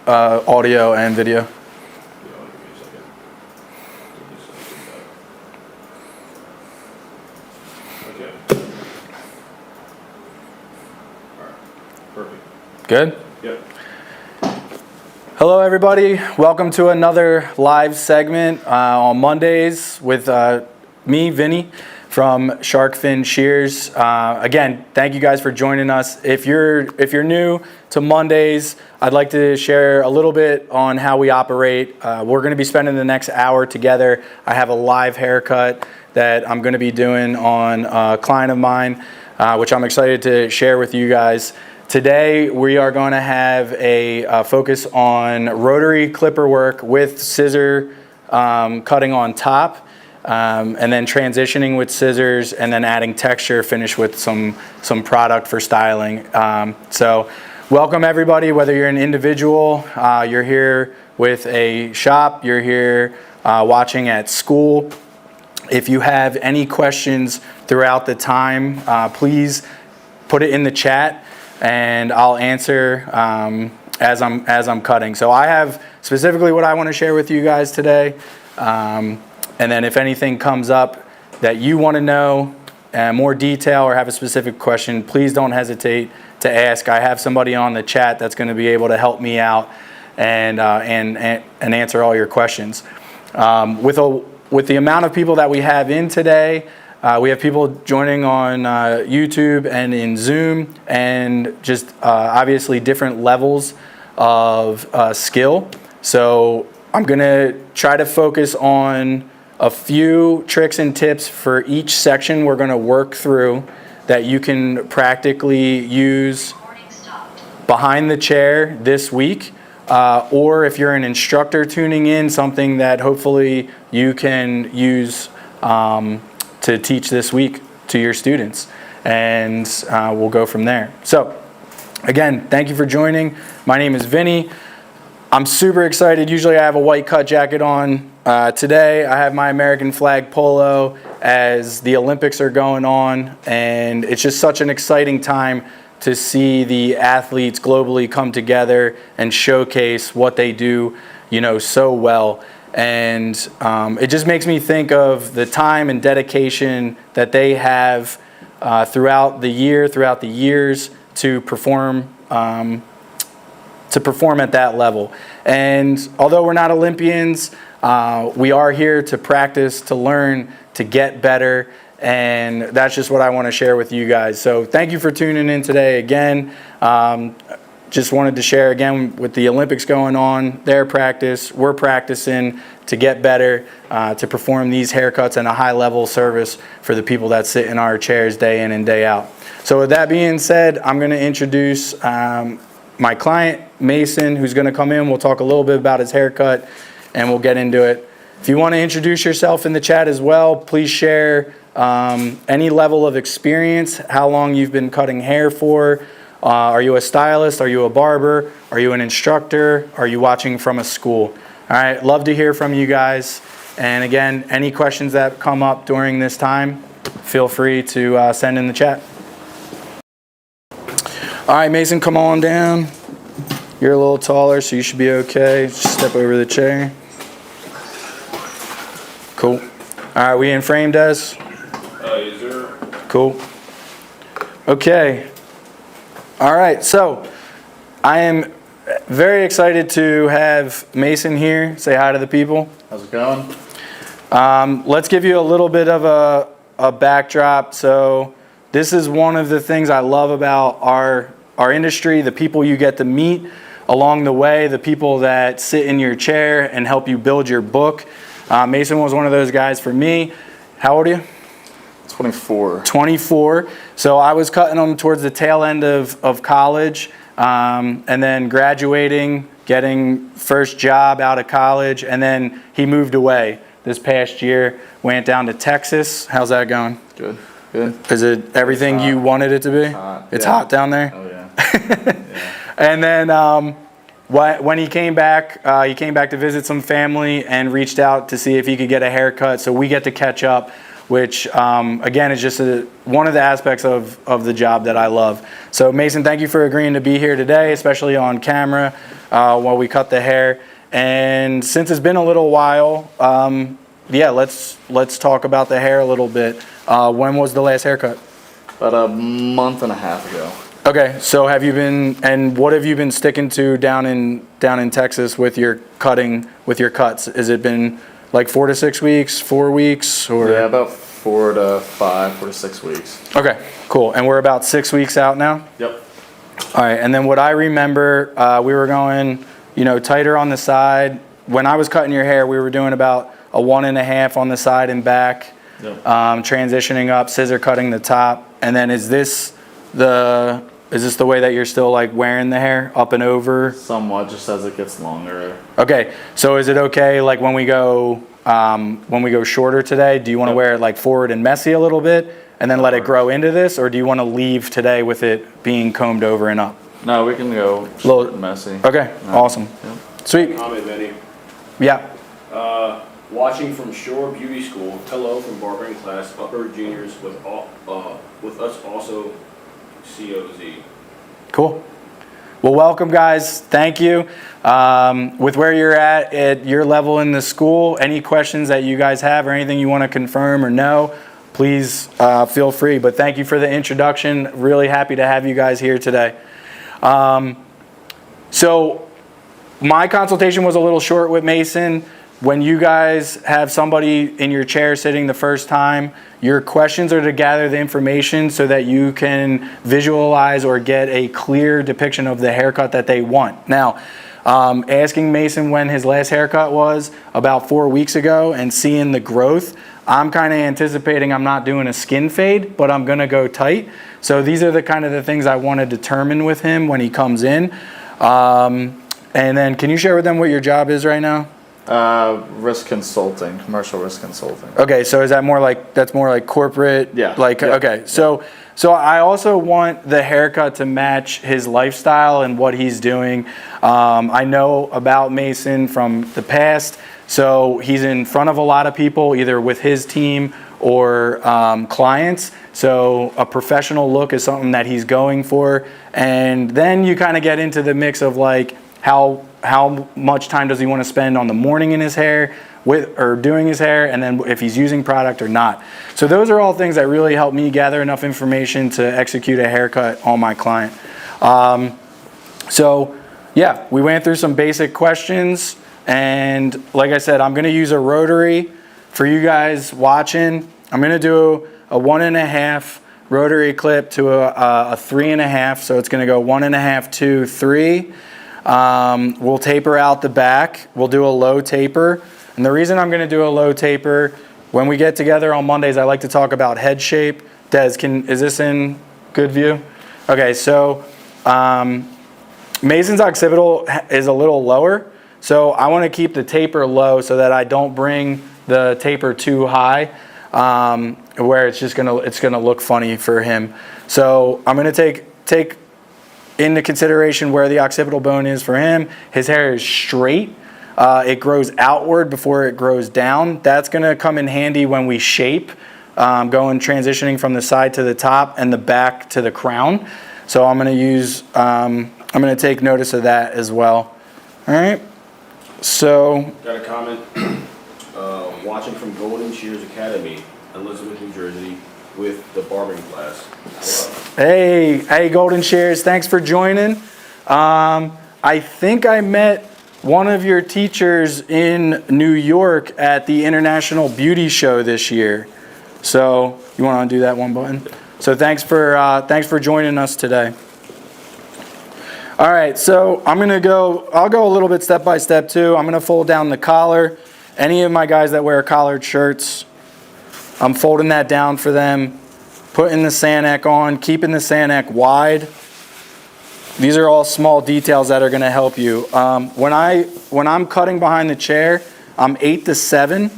audio and video. Okay. All right. Perfect. Good? Yep. Hello everybody, welcome to another live segment on Mondays with me, Vinny, from Sharkfin Shears. Again, thank you guys for joining us. If you're new to Mondays, I'd like to share a little bit on how we operate. We're going to be spending the next hour together. I have a live haircut that I'm going to be doing on a client of mine, which I'm excited to share with you guys. Today we are going to have a focus on rotary clipper work with scissor cutting on top, and then transitioning with scissors, and then adding texture, finish with some product for styling. So welcome everybody, whether you're an individual, you're here with a shop, you're here watching at school. If you have any questions throughout the time, please put it in the chat and I'll answer as I'm cutting. So I have specifically what I want to share with you guys today, and then if anything comes up that you want to know more detail or have a specific question, please don't hesitate to ask. I have somebody on the chat that's going to be able to help me out and answer all your questions. With the amount of people that we have in today, we have people joining on YouTube and in Zoom, and just obviously different levels of skill. So I'm going to try to focus on a few tricks and tips for each section we're going to work through that you can practically use behind the chair this week. Or if you're an instructor tuning in, something that hopefully you can use to teach this week to your students, and we'll go from there. So again, thank you for joining. My name is Vinny. I'm super excited. Usually I have a white cut jacket on. Today I have my American flag polo as the Olympics are going on, and it's just such an exciting time to see the athletes globally come together and showcase what they do, so well. And it just makes me think of the time and dedication that they have throughout the years to perform at that level. And although we're not Olympians, we are here to practice, to learn, to get better, and that's just what I want to share with you guys. So thank you for tuning in today again. Just wanted to share again, with the Olympics going on, their practice, we're practicing to get better, to perform these haircuts and a high level service for the people that sit in our chairs day in and day out. So with that being said, I'm going to introduce my client, Mason, who's going to come in. We'll talk a little bit about his haircut and we'll get into it. If you want to introduce yourself in the chat as well, please share any level of experience, how long you've been cutting hair for. Are you a stylist? Are you a barber? Are you an instructor? Are you watching from a school? All right, love to hear from you guys. And again, any questions that come up during this time, feel free to send in the chat. All right, Mason, come on down. You're a little taller, so you should be okay. Just step over the chair. Cool. All right, we in frame, Des? Yes, sir. Cool. Okay. All right, so I am very excited to have Mason here. Say hi to the people. How's it going? Let's give you a little bit of a backdrop. So this is one of the things I love about our industry, the people you get to meet along the way, the people that sit in your chair and help you build your book. Mason was one of those guys for me. How old are you? 24. 24. So I was cutting them towards the tail end of college, and then graduating, getting first job out of college, and then he moved away this past year, went down to Texas. How's that going? Good. Good. Is it everything you wanted it to be? It's hot. It's hot down there? Oh, yeah. Yeah. And then when he came back to visit some family and reached out to see if he could get a haircut. So we get to catch up which again is just one of the aspects of the job that I love. So Mason, thank you for agreeing to be here today, especially on camera while we cut the hair. And since it's been a little while, yeah, let's talk about the hair a little bit. When was the last haircut? About a month and a half ago. Okay, so have you been, and what have you been sticking to down in Texas with your cutting, with your cuts? Has it been like 4 to 6 weeks, 4 weeks, or? Yeah, about 4 to 6 weeks. Okay, cool. And we're about 6 weeks out now? Yep. All right, and then what I remember, we were going, tighter on the side. When I was cutting your hair, we were doing about a 1.5 on the side and back, Yep. Transitioning up, scissor cutting the top. And then is this the way that you're still like wearing the hair up and over? Somewhat, just as it gets longer. Okay, so is it okay like when we go shorter today, do you want to Yep. wear it like forward and messy a little bit and then let it grow into this, or do you want to leave today with it being combed over and up? No, we can go short and messy. Okay, awesome. Yep. Sweet. Comment, Vinny. Yeah. Watching from Shore Beauty School, hello from barbering class, upper juniors with us also COZ. Cool. Well, welcome guys. Thank you. With where you're at your level in the school, any questions that you guys have or anything you want to confirm or know, please feel free. But thank you for the introduction. Really happy to have you guys here today. So my consultation was a little short with Mason. When you guys have somebody in your chair sitting the first time, your questions are to gather the information so that you can visualize or get a clear depiction of the haircut that they want. Now, asking Mason when his last haircut was about 4 weeks ago and seeing the growth, I'm kind of anticipating I'm not doing a skin fade, but I'm going to go tight. So these are the kind of the things I want to determine with him when he comes in. And then can you share with them what your job is right now? Risk consulting, commercial risk consulting. Okay, so is that more like, that's more like corporate? Yeah. Like, Yeah. okay, so I also want the haircut to match his lifestyle and what he's doing. I know about Mason from the past, so he's in front of a lot of people, either with his team or clients. So a professional look is something that he's going for. And then you kind of get into the mix of like, how much time does he want to spend on the morning in his hair or doing his hair, and then if he's using product or not. So those are all things that really help me gather enough information to execute a haircut on my client. So yeah, we went through some basic questions, and like I said, I'm going to use a rotary for you guys watching. I'm going to do a 1.5 rotary clip to a 3.5, so it's going to go 1.5, 2, 3. We'll taper out the back. We'll do a low taper. And the reason I'm going to do a low taper, when we get together on Mondays, I like to talk about head shape. Des, is this in good view? Okay, so Mason's occipital is a little lower. So I want to keep the taper low so that I don't bring the taper too high, where it's just gonna look funny for him. So I'm going to take into consideration where the occipital bone is for him. His hair is straight. It grows outward before it grows down. That's going to come in handy when we shape, transitioning from the side to the top and the back to the crown. So I'm going to take notice of that as well. All right. So. Got a comment. Watching from Golden Shears Academy, Elizabeth, New Jersey, with the barbering class. Hey, Golden Shears, thanks for joining. I think I met one of your teachers in New York at the International Beauty Show this year. So you want to undo that one button? So thanks for joining us today. All right, so I'll go a little bit step by step too. I'm going to fold down the collar. Any of my guys that wear collared shirts, I'm folding that down for them, putting the Sanek on, keeping the Sanek wide. These are all small details that are going to help you. When I'm cutting behind the chair, I'm 8 to 7,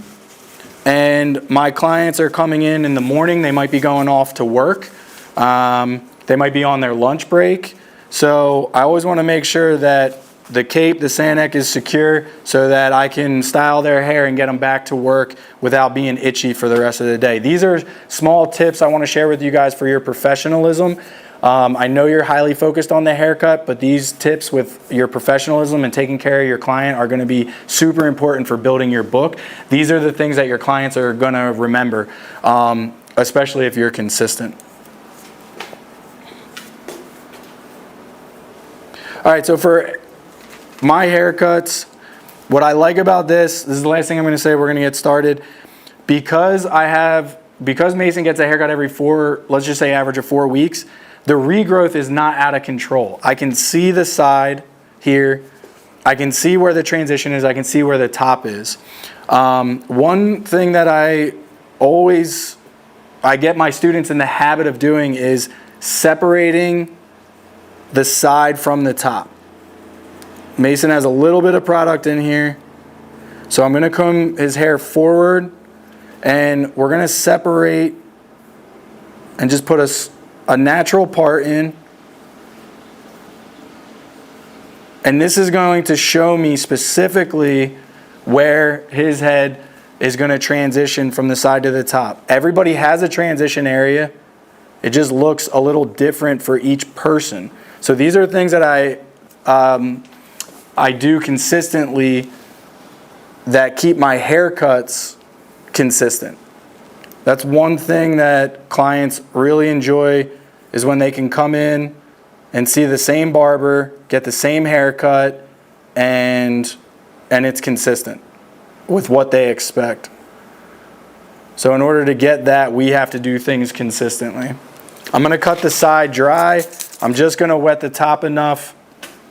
and my clients are coming in the morning. They might be going off to work. They might be on their lunch break. So I always want to make sure that the cape, the sand neck is secure so that I can style their hair and get them back to work without being itchy for the rest of the day. These are small tips I want to share with you guys for your professionalism. I know you're highly focused on the haircut, but these tips with your professionalism and taking care of your client are going to be super important for building your book. These are the things that your clients are going to remember, especially if you're consistent. All right, so for my haircuts, what I like about this is the last thing I'm going to say, we're going to get started. Because Mason gets a haircut every let's just say average of 4 weeks, the regrowth is not out of control. I can see the side here. I can see where the transition is. I can see where the top is. One thing that I get my students in the habit of doing is separating the side from the top. Mason has a little bit of product in here. So I'm going to comb his hair forward, and we're going to separate and just put a natural part in. And this is going to show me specifically where his head is going to transition from the side to the top. Everybody has a transition area. It just looks a little different for each person. So these are things that I do consistently that keep my haircuts consistent. That's one thing that clients really enjoy, is when they can come in and see the same barber, get the same haircut, and it's consistent with what they expect. So in order to get that, we have to do things consistently. I'm going to cut the side dry. I'm just going to wet the top enough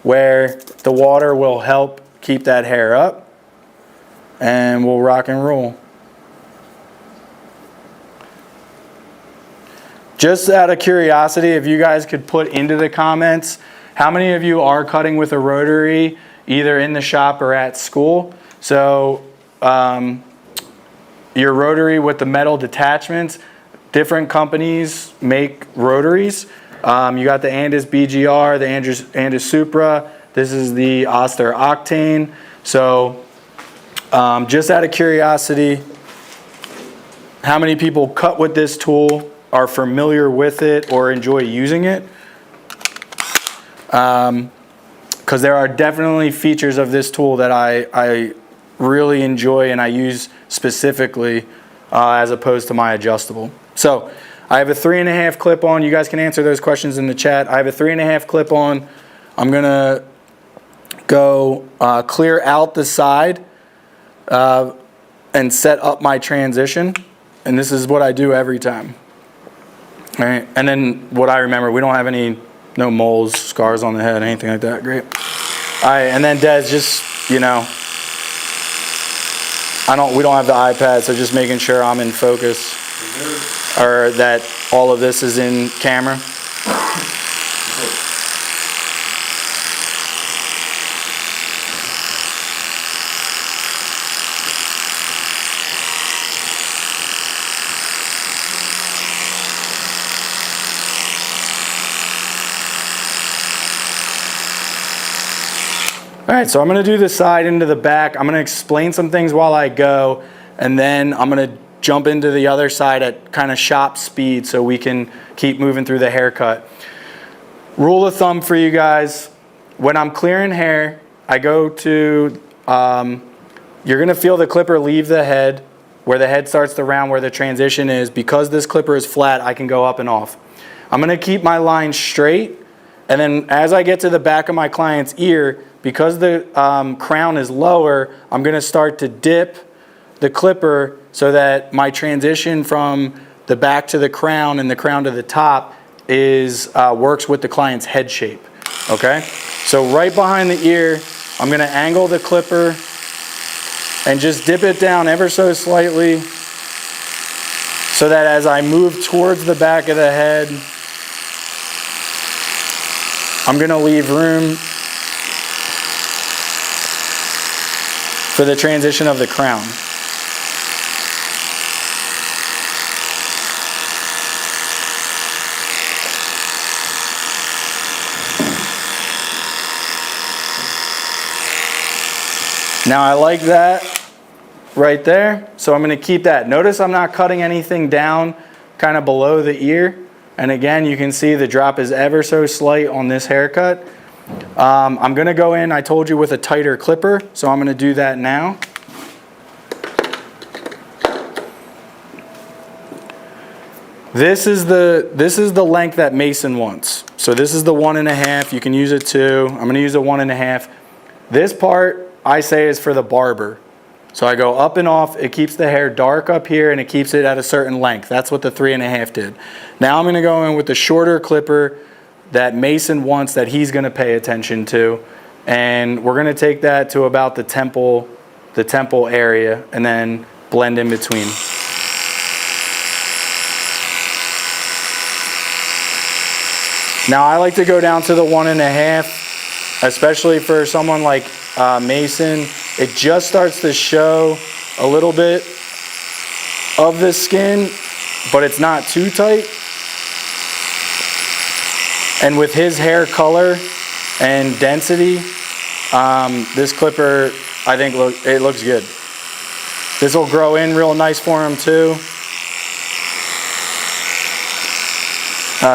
where the water will help keep that hair up, and we'll rock and roll. Just out of curiosity, if you guys could put into the comments, how many of you are cutting with a rotary, either in the shop or at school? So your rotary with the metal detachments, different companies make rotaries. You got the Andis BGR, the Andis Supra. This is the Oster Octane. So just out of curiosity, how many people cut with this tool, are familiar with it, or enjoy using it? Because there are definitely features of this tool that I really enjoy and I use specifically as opposed to my adjustable. So I have a 3.5 clip on. You guys can answer those questions in the chat. I have a 3.5 clip on. I'm gonna go clear out the side and set up my transition. And this is what I do every time. All right, and then what I remember, we don't have no moles, scars on the head, anything like that. Great. All right, and then Des, just, we don't have the iPad, so just making sure I'm in focus, or that all of this is in camera. All right, so I'm going to do the side into the back. I'm going to explain some things while I go, and then I'm going to jump into the other side at kind of shop speed so we can keep moving through the haircut. Rule of thumb for you guys, when I'm clearing hair, I go to, you're going to feel the clipper leave the head, where the head starts to round, where the transition is. Because this clipper is flat, I can go up and off. I'm going to keep my line straight, and then as I get to the back of my client's ear, because the crown is lower, I'm going to start to dip the clipper so that my transition from the back to the crown and the crown to the top works with the client's head shape. Okay? So right behind the ear, I'm going to angle the clipper and just dip it down ever so slightly so that as I move towards the back of the head, I'm going to leave room for the transition of the crown. Now I like that right there, so I'm going to keep that. Notice I'm not cutting anything down kind of below the ear. And again, you can see the drop is ever so slight on this haircut. I'm going to go in, I told you, with a tighter clipper, so I'm going to do that now. This is the length that Mason wants. So this is the 1.5. You can use a 2. I'm going to use a 1.5. This part I say is for the barber. So I go up and off. It keeps the hair dark up here and it keeps it at a certain length. That's what the 3.5 did. Now I'm going to go in with the shorter clipper that Mason wants, that he's going to pay attention to, and we're going to take that to about the temple area and then blend in between. Now I like to go down to the 1.5, especially for someone like Mason. It just starts to show a little bit of the skin, but it's not too tight. And with his hair color and density, this clipper, I think it looks good. This will grow in real nice for him too.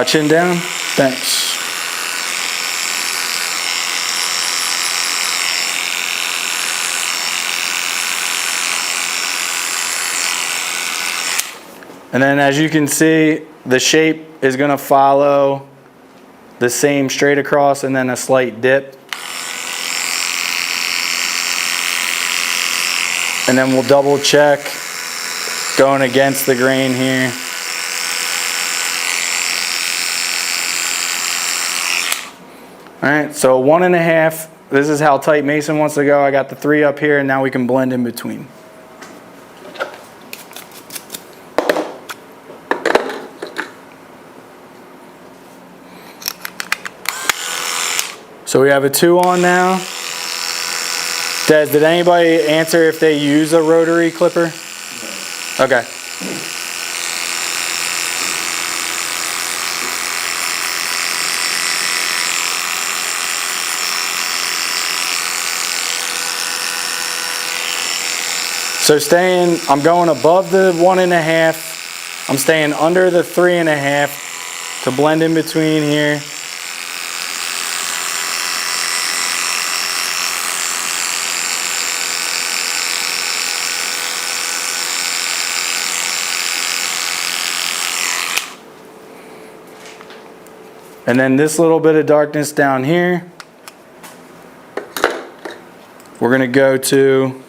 Chin down. Thanks. And then as you can see, the shape is going to follow the same straight across and then a slight dip. And then we'll double check going against the grain here. All right, so 1.5. This is how tight Mason wants to go. I got the 3 up here, and now we can blend in between. So we have a 2 on now. Des, did anybody answer if they use a rotary clipper? No. Okay. So I'm going above the 1.5. I'm staying under the 3.5 to blend in between here. And then this little bit of darkness down here, we're going to go to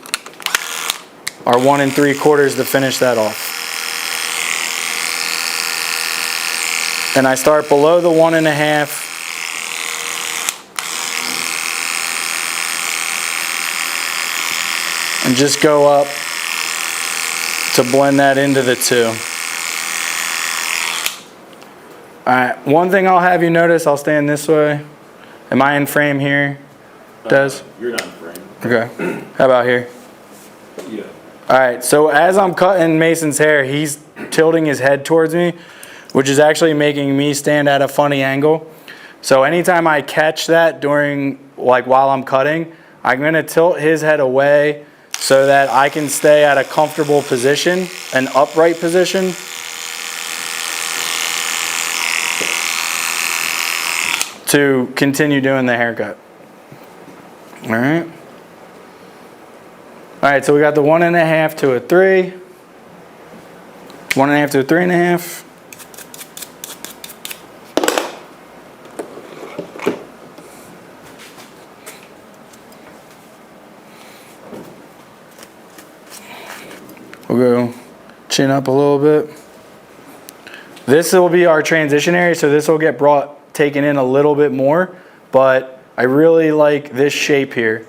our 1 3/4 to finish that off. And I start below the 1.5. And just go up to blend that into the 2. All right, one thing I'll have you notice, I'll stand this way. Am I in frame here, Des? You're not in frame. Okay. How about here? Yeah. All right, so as I'm cutting Mason's hair, he's tilting his head towards me, which is actually making me stand at a funny angle. So anytime I catch that while I'm cutting, I'm gonna tilt his head away so that I can stay at a comfortable position, an upright position. To continue doing the haircut. All right. All right, so we got the 1.5 to a 3. 1.5 to a 3.5. We'll go chin up a little bit. This will be our transition area, so this will get taken in a little bit more, but I really like this shape here.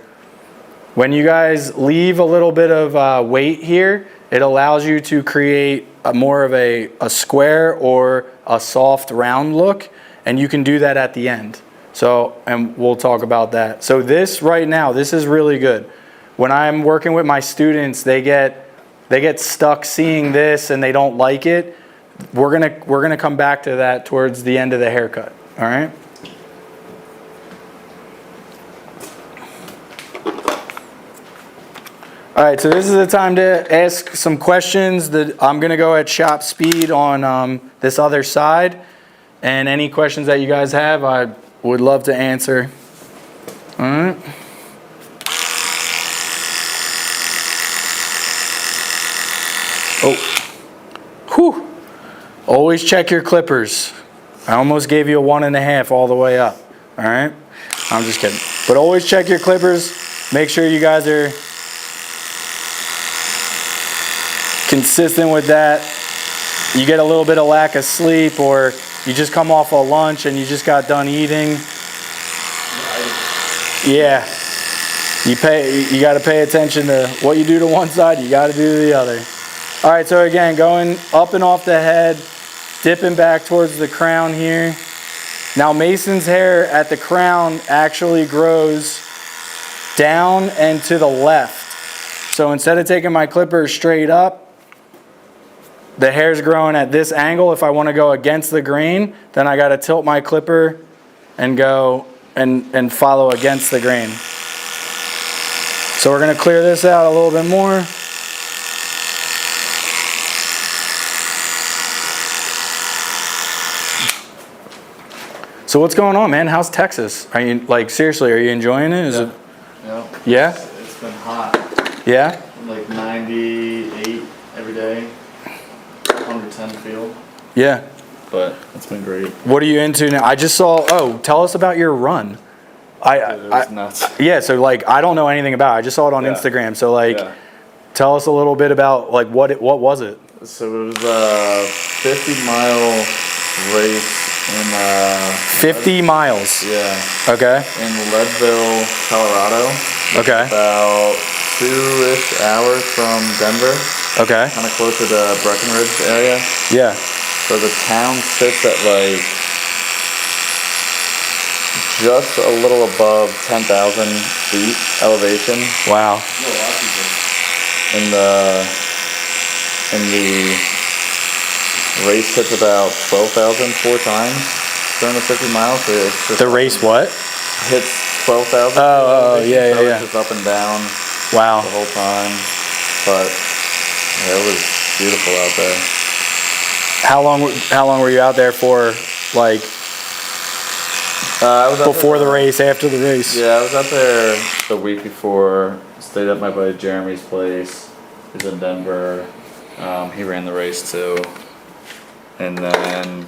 When you guys leave a little bit of weight here, it allows you to create more of a square or a soft round look, and you can do that at the end. So, and we'll talk about that. So this right now, this is really good. When I'm working with my students, they get stuck seeing this and they don't like it. We're gonna come back to that towards the end of the haircut. All right. All right, so this is the time to ask some questions. That I'm gonna go at shop speed on this other side, and any questions that you guys have, I would love to answer. All right. Oh, whew. Always check your clippers. I almost gave you a 1.5 all the way up. All right, I'm just kidding. But always check your clippers. Make sure you guys are consistent with that. You get a little bit of lack of sleep, or you just come off a lunch and you just got done eating. Yeah, you got to pay attention to what you do to one side, you got to do to the other. All right, so again, going up and off the head, dipping back towards the crown here. Now Mason's hair at the crown actually grows down and to the left. So instead of taking my clippers straight up, the hair's growing at this angle. If I want to go against the grain, then I got to tilt my clipper and go and follow against the grain. So we're going to clear this out a little bit more. So what's going on, man? How's Texas? Are you, like, seriously, are you enjoying it? Is it? Yeah? It's been hot. Yeah? Like 98 every day. 110 field. Yeah. But it's been great. What are you into now? I just saw, tell us about your run. It was nuts. Yeah, so like, I don't know anything about it. I just saw it on Instagram. So like, tell us a little bit about like, what was it? So it was a 50-mile race in 50 miles. Yeah. Okay. In Leadville, Colorado. Okay. About 2-ish hours from Denver. Okay. Kind of closer to Breckenridge area. Yeah. So the town sits at like just a little above 10,000 feet elevation. Wow. In the race hits about 12,000 4 times during the 50 miles. So it's just The race what? hits 12,000. Oh, yeah, so yeah. It's just up and down Wow. the whole time. But yeah, it was beautiful out there. How long were you out there for? Like, I was out before there, the race, after the race? Yeah, I was out there the week before. Stayed at my buddy Jeremy's place. He's in Denver. He ran the race too. And then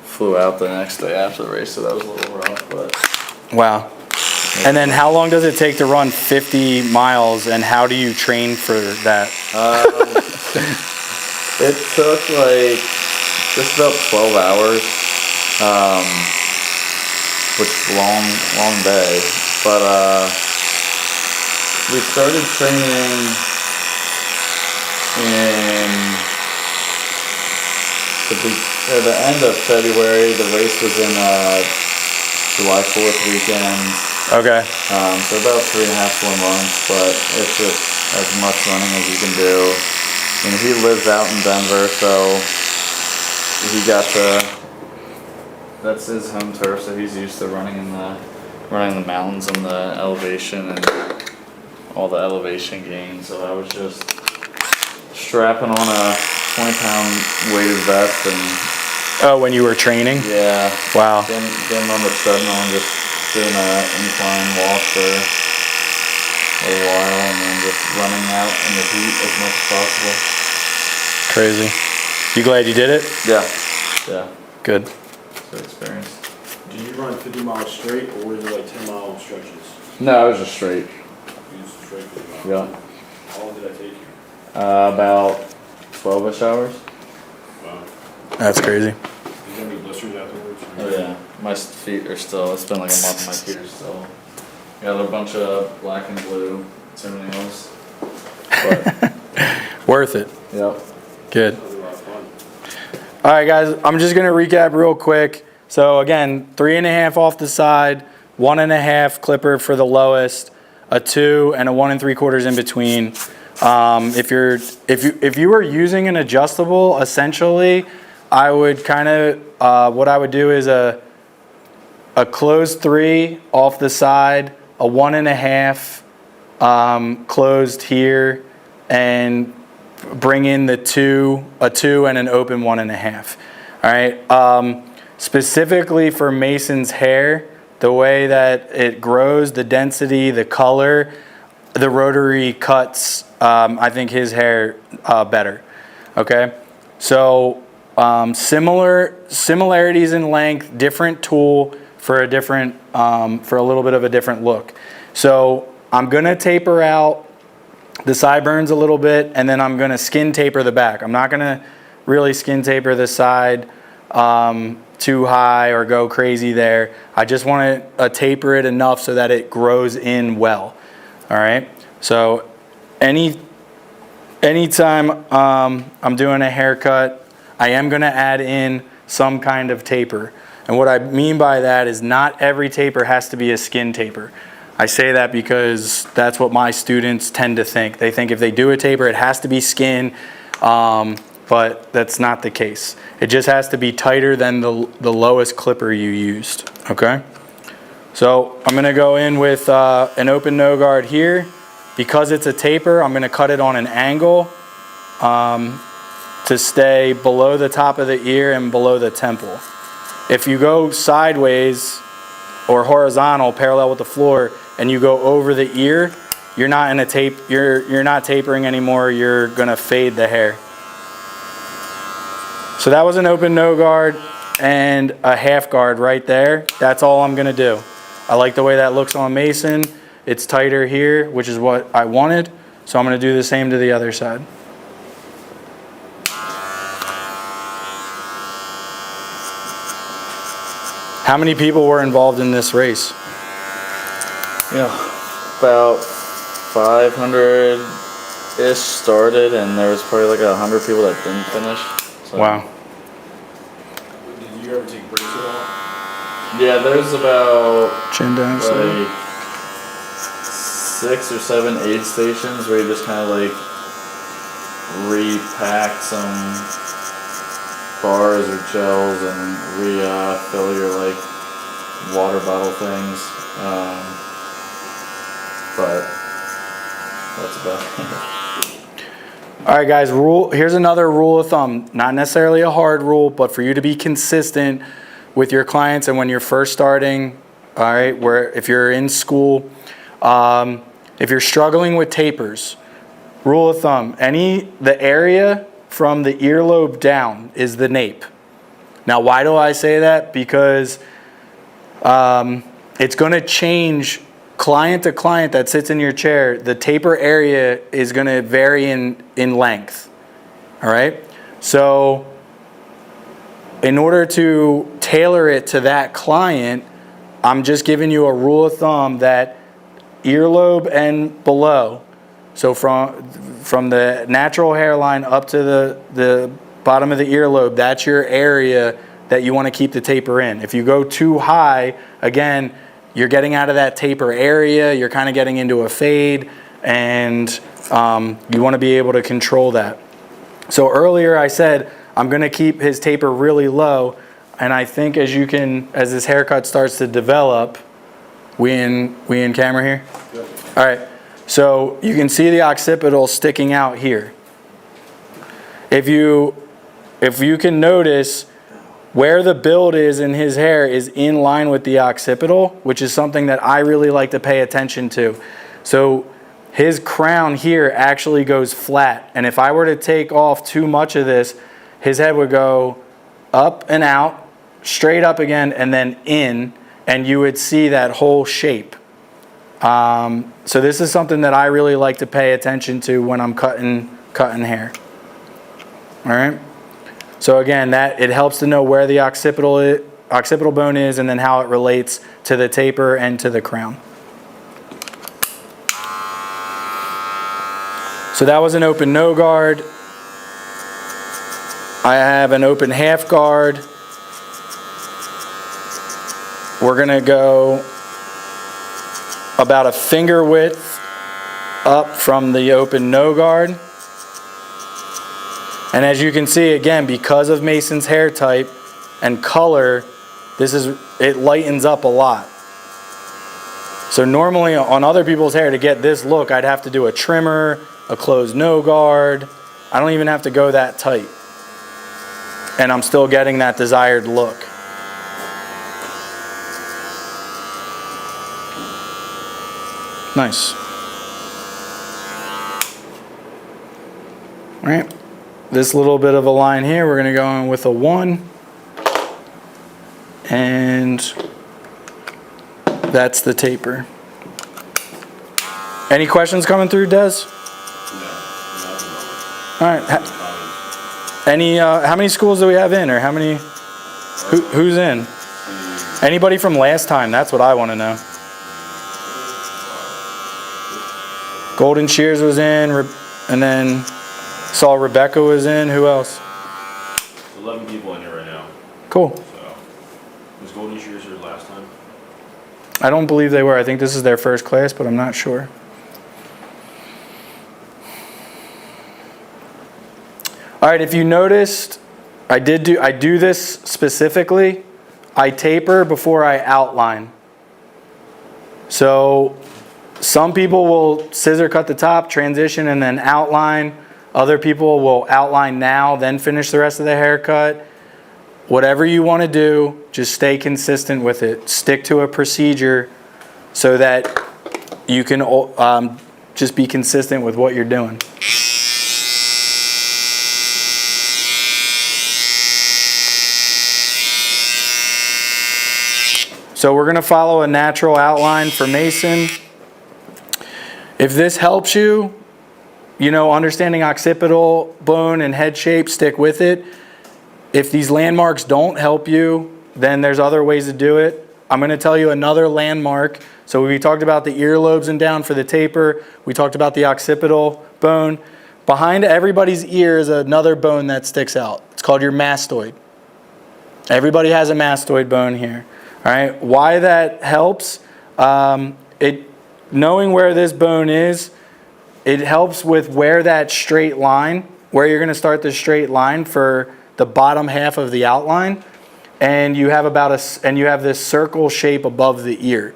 flew out the next day after the race, so that was a little rough, but... Wow. And then how long does it take to run 50 miles, and how do you train for that? It took like just about 12 hours, which is a long day, but we started training in the end of February. The race was in July 4th weekend. Okay. So about 3.5, 4 months, but it's just as much running as you can do. And he lives out in Denver, so he got that's his home turf, so he's used to running in the mountains and the elevation and all the elevation gains. So I was just strapping on a 20-pound weighted vest and... Oh, when you were training? Yeah. Wow. Getting on the treadmill and just doing an incline walk for a little while, and then just running out in the heat as much as possible. Crazy. You glad you did it? Yeah. Yeah. Good. Good experience. Did you run 50 miles straight, or was it like 10-mile stretches? No, I was just straight. You just straight 50 miles? Yeah. How long did that take you? About 12-ish hours. Wow. That's crazy. Did you have any blisters afterwards? Oh yeah. My feet are still, it's been like a month, my feet are still... Got a bunch of black and blue toenails. But, Worth it. yep. Good. That was a lot of fun. All right, guys, I'm just going to recap real quick. So again, 3.5 off the side, 1.5 clipper for the lowest, a 2 and a 1 3/4 in between. If you were using an adjustable, essentially, I would kind of what I would do is a closed 3 off the side, a 1.5 closed here and bring in a 2 and an open 1.5. All right. Specifically for Mason's hair, the way that it grows, the density, the color, the rotary cuts, I think his hair better. Okay. So similarities in length, different tool for a different, for a little bit of a different look. So I'm gonna taper out the sideburns a little bit, and then I'm gonna skin taper the back. I'm not gonna really skin taper the side too high or go crazy there. I just want to taper it enough so that it grows in well. All right. So anytime I'm doing a haircut, I am going to add in some kind of taper. And what I mean by that is not every taper has to be a skin taper. I say that because that's what my students tend to think. They think if they do a taper, it has to be skin, but that's not the case. It just has to be tighter than the lowest clipper you used, okay? So I'm gonna go in with an open no guard here. Because it's a taper, I'm gonna cut it on an angle to stay below the top of the ear and below the temple. If you go sideways or horizontal, parallel with the floor, and you go over the ear, you're not in a tape. You're not tapering anymore. You're gonna fade the hair. So that was an open no guard and a half guard right there. That's all I'm gonna do. I like the way that looks on Mason. It's tighter here, which is what I wanted. So I'm gonna do the same to the other side. How many people were involved in this race? Yeah, about 500-ish started, and there was probably like 100 people that didn't finish. So. Wow. Did you ever take breaks at all? Yeah, there's about Chin down, like 6 or 7 aid stations where you just kind of like repack some bars or gels and refill your like water bottle things. But that's about it. All right, guys, here's another rule of thumb. Not necessarily a hard rule, but for you to be consistent with your clients and when you're first starting, all right, where if you're in school, if you're struggling with tapers, rule of thumb, the area from the earlobe down is the nape. Now, why do I say that? Because it's going to change client to client that sits in your chair. The taper area is going to vary in length. All right? So in order to tailor it to that client, I'm just giving you a rule of thumb that earlobe and below, so from the natural hairline up to the bottom of the earlobe, that's your area that you want to keep the taper in. If you go too high, again, you're getting out of that taper area, you're kind of getting into a fade, and you want to be able to control that. So earlier I said I'm going to keep his taper really low, and I think as this haircut starts to develop, we in camera here? Yep. All right. So you can see the occipital sticking out here. If you can notice, where the build is in his hair is in line with the occipital, which is something that I really like to pay attention to. So his crown here actually goes flat. And if I were to take off too much of this, his head would go up and out, straight up again, and then in, and you would see that whole shape. So this is something that I really like to pay attention to when I'm cutting hair. All right. So again, it helps to know where the occipital bone is, and then how it relates to the taper and to the crown. So that was an open no guard. I have an open half guard. We're gonna go about a finger width up from the open no guard. And as you can see, again, because of Mason's hair type and color, it lightens up a lot. So normally on other people's hair, to get this look, I'd have to do a trimmer, a closed no guard. I don't even have to go that tight. And I'm still getting that desired look. Nice. All right. This little bit of a line here, we're going to go in with a 1. And that's the taper. Any questions coming through, Des? All right. How many schools do we have in, or how many? Who's in? Anybody from last time? That's what I want to know. Golden Shears was in, and then saw Rebecca was in. Who else? 11 people in here right now. Cool. So, was Golden Shears here last time? I don't believe they were. I think this is their first class, but I'm not sure. All right, if you noticed, I do this specifically. I taper before I outline. So some people will scissor cut the top, transition, and then outline. Other people will outline now, then finish the rest of the haircut. Whatever you want to do, just stay consistent with it. Stick to a procedure so that you can just be consistent with what you're doing. So we're going to follow a natural outline for Mason. If this helps you, understanding occipital bone and head shape, stick with it. If these landmarks don't help you, then there's other ways to do it. I'm going to tell you another landmark. So we talked about the earlobes and down for the taper. We talked about the occipital bone. Behind everybody's ear is another bone that sticks out. It's called your mastoid. Everybody has a mastoid bone here. All right. Why that helps? Knowing where this bone is, it helps with where that straight line, where you're going to start the straight line for the bottom half of the outline, and you have this circle shape above the ear.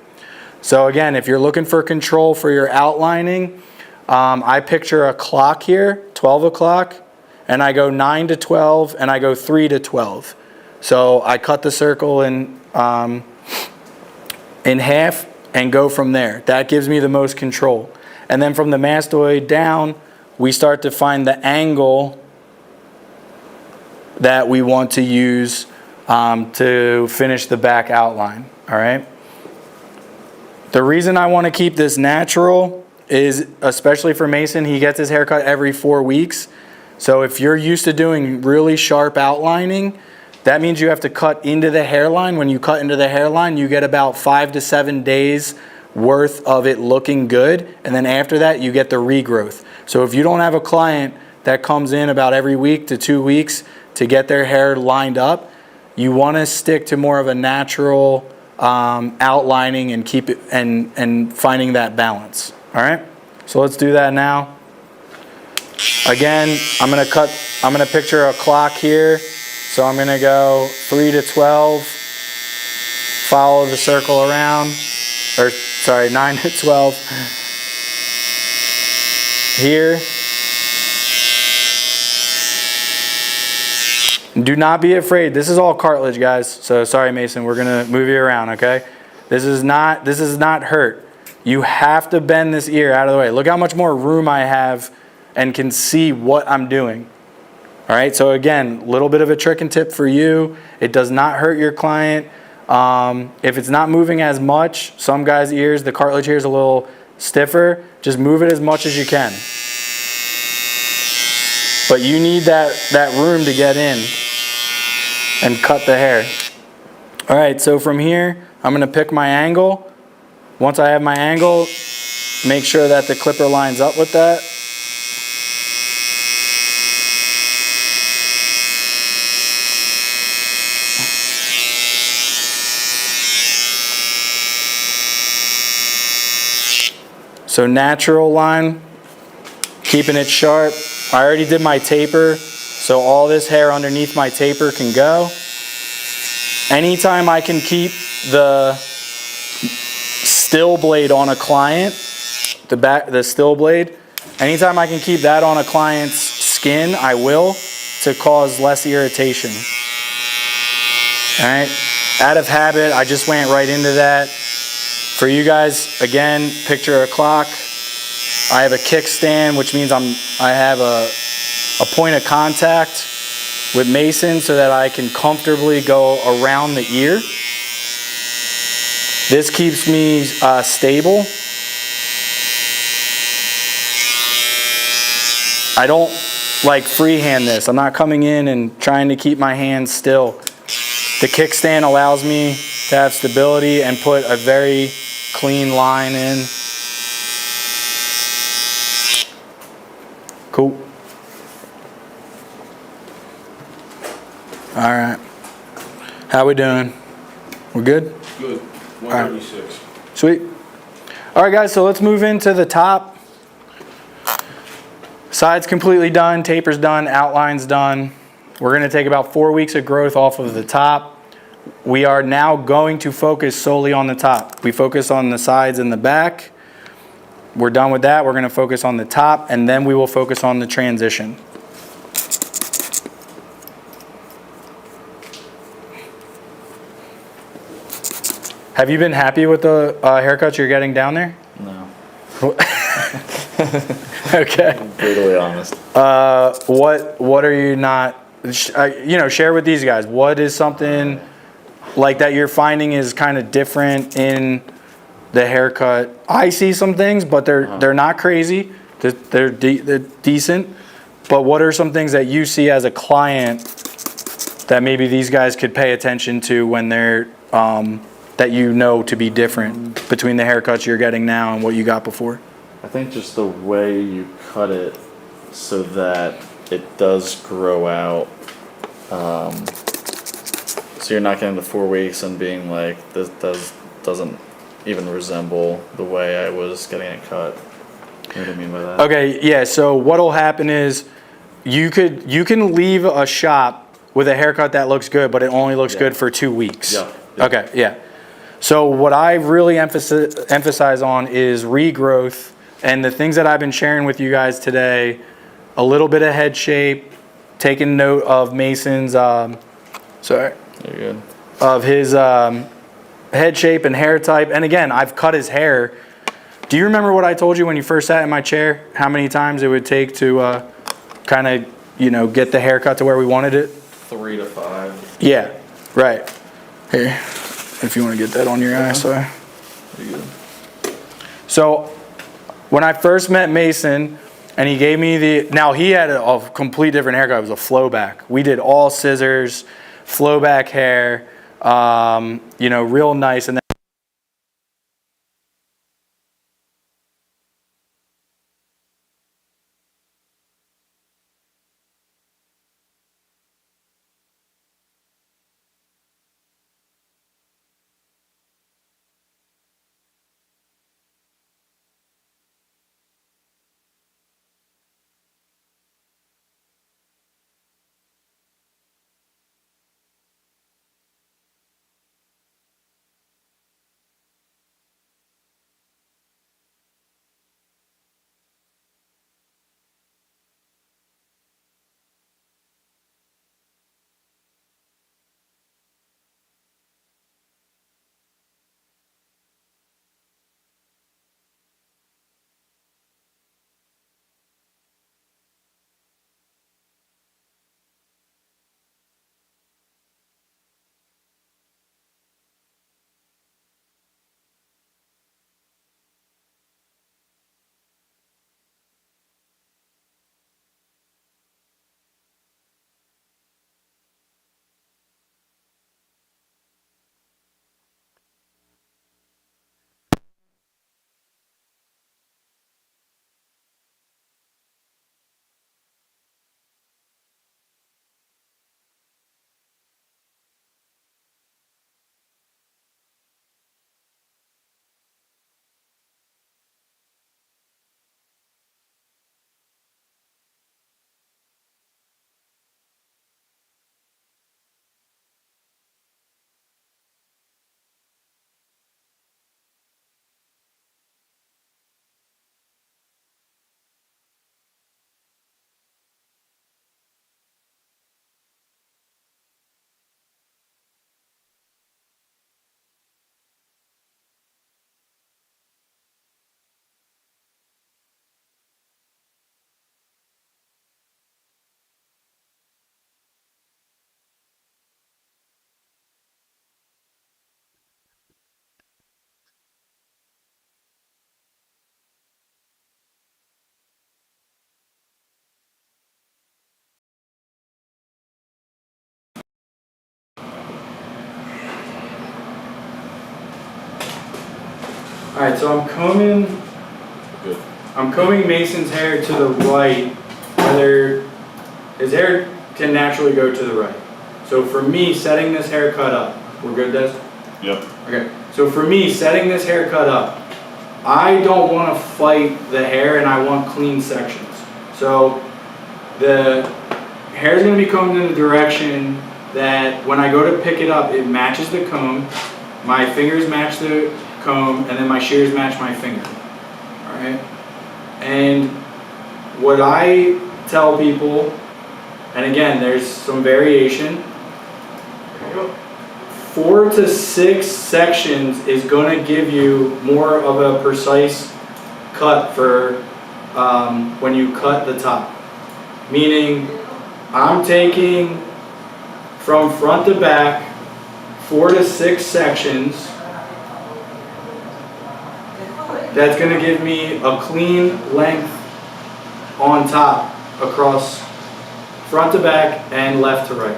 So again, if you're looking for control for your outlining, I picture a clock here, 12 o'clock, and I go 9 to 12, and I go 3 to 12. So I cut the circle in half and go from there. That gives me the most control. And then from the mastoid down, we start to find the angle that we want to use to finish the back outline. All right. The reason I want to keep this natural is, especially for Mason, he gets his haircut every 4 weeks. So if you're used to doing really sharp outlining, that means you have to cut into the hairline. When you cut into the hairline, you get about 5 to 7 days worth of it looking good, and then after that you get the regrowth. So if you don't have a client that comes in about every week to 2 weeks to get their hair lined up, you want to stick to more of a natural outlining and keep it and finding that balance. All right, so let's do that now. Again, I'm gonna picture a clock here. So I'm going to go 3 to 12, follow the circle around, 9 to 12 here. Do not be afraid. This is all cartilage, guys. So sorry, Mason, we're going to move you around, okay? This is not hurt. You have to bend this ear out of the way. Look how much more room I have and can see what I'm doing. All right, so again, a little bit of a trick and tip for you. It does not hurt your client. If it's not moving as much, some guys' ears, the cartilage here is a little stiffer. Just move it as much as you can. But you need that room to get in and cut the hair. All right, so from here, I'm going to pick my angle. Once I have my angle, make sure that the clipper lines up with that. So natural line, keeping it sharp. I already did my taper, so all this hair underneath my taper can go. Anytime I can keep the still blade on a client, the still blade, anytime I can keep that on a client's skin, I will, to cause less irritation. All right, out of habit, I just went right into that. For you guys, again, picture a clock. I have a kickstand, which means I have a point of contact with Mason so that I can comfortably go around the ear. This keeps me stable. I don't like freehand this. I'm not coming in and trying to keep my hands still. The kickstand allows me to have stability and put a very clean line in. Cool. All right. How we doing? We're good? Good. 136. Sweet. All right, guys, so let's move into the top. Side's completely done, taper's done, outline's done. We're gonna take about 4 weeks of growth off of the top. We are now going to focus solely on the top. We focus on the sides and the back. We're done with that. We're gonna focus on the top, and then we will focus on the transition. Have you been happy with the haircuts you're getting down there? No. Okay. Brutally honest. What are you not, share with these guys. What is something like that you're finding is kind of different in the haircut? I see some things, but they're not crazy. They're decent. But what are some things that you see as a client that maybe these guys could pay attention to when they're that you know to be different between the haircuts you're getting now and what you got before? I think just the way you cut it so that it does grow out. So you're not getting the 4 weeks and being like, this doesn't even resemble the way I was getting it cut. You know what I mean by that? Okay, yeah, so what'll happen is you can leave a shop with a haircut that looks good, but it only looks good for 2 weeks. Yeah. Okay, yeah. So what I really emphasize on is regrowth, and the things that I've been sharing with you guys today, a little bit of head shape, taking note of Mason's, You're good. of his head shape and hair type. And again, I've cut his hair. Do you remember what I told you when you first sat in my chair? How many times it would take to kind of, get the haircut to where we wanted it? 3 to 5. Yeah, right. Here, if you want to get that on your eye, sorry. You're good. So when I first met Mason and he gave me now he had a complete different haircut. It was a flow back. We did all scissors, flow back hair, real nice. And then All right, so Good. I'm combing Mason's hair to the right, whether his hair can naturally go to the right. So for me, setting this haircut up, we're good, Des? Yep. Okay, so for me, setting this haircut up, I don't want to fight the hair and I want clean sections. So the hair is going to be combed in a direction that when I go to pick it up, it matches the comb, my fingers match the comb, and then my shears match my finger. Alright? And what I tell people, and again, there's some variation, 4 to 6 sections is going to give you more of a precise cut for when you cut the top. Meaning, I'm taking from front to back 4 to 6 sections. That's going to give me a clean length on top across front to back and left to right.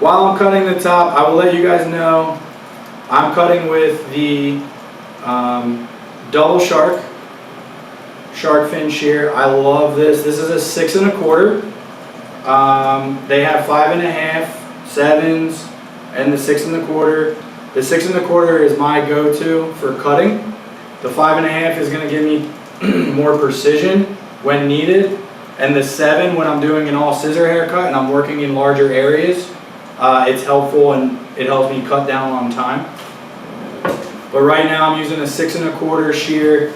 While I'm cutting the top, I will let you guys know I'm cutting with the double shark fin shear. I love this. This is a 6 1/4. They have 5 1/2, 7s, and the 6 1/4. The 6 1/4 is my go-to for cutting. The 5 1/2 is going to give me more precision when needed, and the 7 when I'm doing an all scissor haircut and I'm working in larger areas, it's helpful and it helps me cut down on time. But right now I'm using a 6 1/4 shear.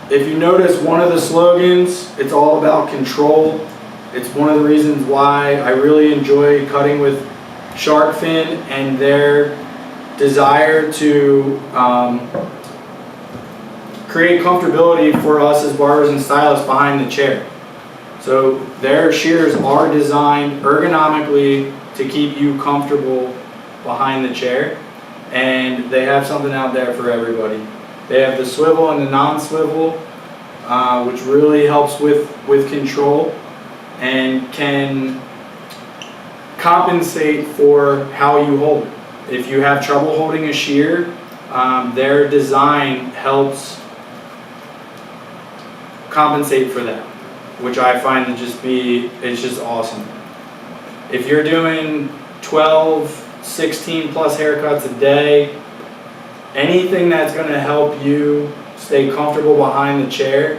If you notice, one of the slogans, it's all about control. It's one of the reasons why I really enjoy cutting with shark fin and their desire to create comfortability for us as barbers and stylists behind the chair. So their shears are designed ergonomically to keep you comfortable behind the chair, and they have something out there for everybody. They have the swivel and the non-swivel, which really helps with control and can compensate for how you hold. If you have trouble holding a shear, their design helps compensate for that, which I find to just be, it's just awesome. If you're doing 12, 16 plus haircuts a day, anything that's going to help you stay comfortable behind the chair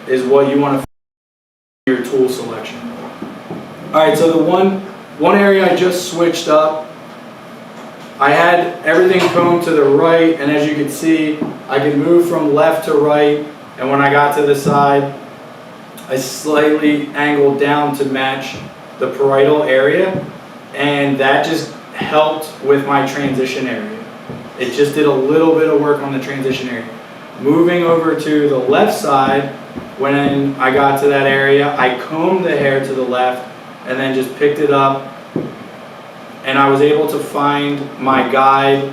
is what you want to for your tool selection. Alright, so the one area I just switched up, I had everything combed to the right, and as you can see, I could move from left to right, and when I got to the side, I slightly angled down to match the parietal area, and that just helped with my transition area. It just did a little bit of work on the transition area. Moving over to the left side, when I got to that area, I combed the hair to the left and then just picked it up, and I was able to find my guide